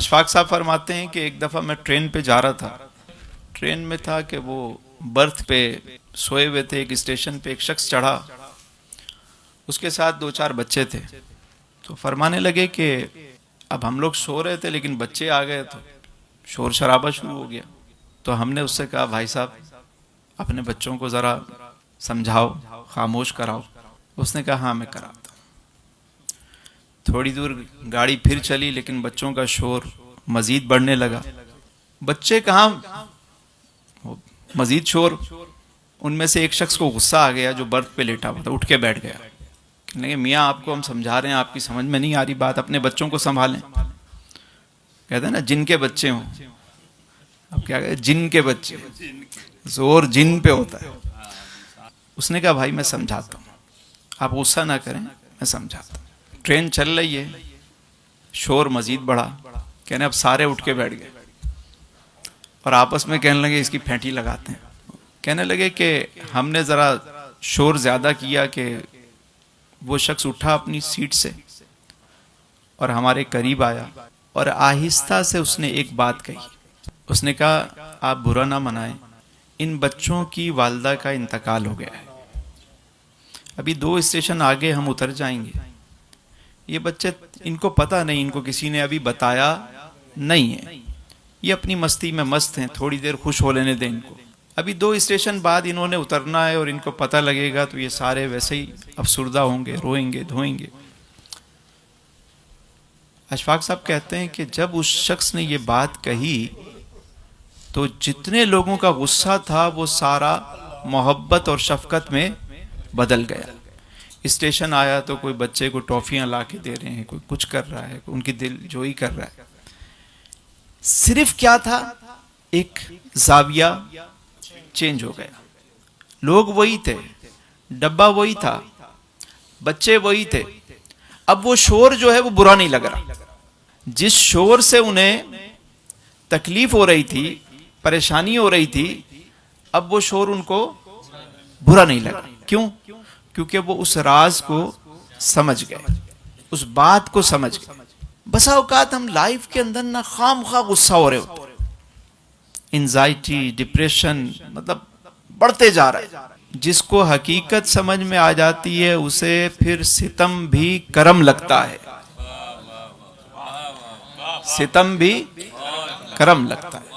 اشفاق صاحب فرماتے ہیں کہ ایک دفعہ میں ٹرین پہ جا رہا تھا. ٹرین میں تھا کہ وہ برتھ پہ سوئے ہوئے تھے. ایک اسٹیشن پہ ایک شخص چڑھا, اس کے ساتھ 2-4 بچے تھے. تو فرمانے لگے کہ اب ہم لوگ سو رہے تھے لیکن بچے آ گئے تو شور شرابہ شروع ہو گیا. تو ہم نے اس سے کہا بھائی صاحب اپنے بچوں کو ذرا سمجھاؤ, خاموش کراؤ. اس نے کہا ہاں میں کراتا ہوں. تھوڑی دور گاڑی پھر چلی لیکن بچوں کا شور مزید بڑھنے لگا. بچے کہاں, مزید شور. ان میں سے ایک شخص کو غصہ آ گیا جو برتھ پہ لیٹا ہوا تھا, اٹھ کے بیٹھ گیا. کہنے میاں آپ کو ہم سمجھا رہے ہیں, آپ کی سمجھ میں نہیں آ رہی بات, اپنے بچوں کو سنبھالیں. کہتے ہیں نا جن کے بچے ہوں. اب کیا کہتے ہیں, جن کے بچے, زور جن پہ ہوتا ہے. اس نے کہا بھائی میں سمجھاتا ہوں, آپ غصہ نہ کریں, میں سمجھاتا ہوں. ٹرین چل رہی ہے, شور مزید بڑھا. کہنے اب سارے اٹھ کے بیٹھ گئے اور آپس میں کہنے لگے اس کی پھینٹی لگاتے ہیں. کہنے لگے کہ ہم نے ذرا شور زیادہ کیا کہ وہ شخص اٹھا اپنی سیٹ سے اور ہمارے قریب آیا اور آہستہ سے اس نے ایک بات کہی. اس نے کہا آپ برا نہ منائیں, ان بچوں کی والدہ کا انتقال ہو گیا ہے. ابھی 2 اسٹیشن آگے ہم اتر جائیں گے. یہ بچے ان کو پتہ نہیں, ان کو کسی نے ابھی بتایا نہیں ہے, یہ اپنی مستی میں مست ہیں, تھوڑی دیر خوش ہو لینے دیں ان کو. ابھی 2 اسٹیشن بعد انہوں نے اترنا ہے اور ان کو پتہ لگے گا تو یہ سارے ویسے ہی افسردہ ہوں گے, روئیں گے, دھوئیں گے. اشفاق صاحب کہتے ہیں کہ جب اس شخص نے یہ بات کہی تو جتنے لوگوں کا غصہ تھا وہ سارا محبت اور شفقت میں بدل گیا. اسٹیشن آیا تو کوئی بچے کو ٹافیاں لا کے دے رہے ہیں, کوئی کچھ کر رہا ہے, ان کی دل جوئی کر رہا ہے. صرف کیا تھا, ایک زاویہ چینج ہو گیا. لوگ وہی تھے, ڈبہ وہی تھا, بچے وہی تھے. اب وہ شور جو ہے وہ برا نہیں لگ رہا. جس شور سے انہیں تکلیف ہو رہی تھی, پریشانی ہو رہی تھی, اب وہ شور ان کو برا نہیں لگا. کیوں؟ کیونکہ وہ اس راز کو سمجھ گئے, اس بات کو سمجھ گئے. بسا اوقات ہم لائف کے اندر نہ خام خواہ غصہ ہو رہے ہوتے, انزائٹی, ڈپریشن مطلب بڑھتے جا رہا ہے. جس کو حقیقت سمجھ میں آ جاتی ہے اسے پھر ستم بھی کرم لگتا ہے, ستم بھی کرم لگتا ہے.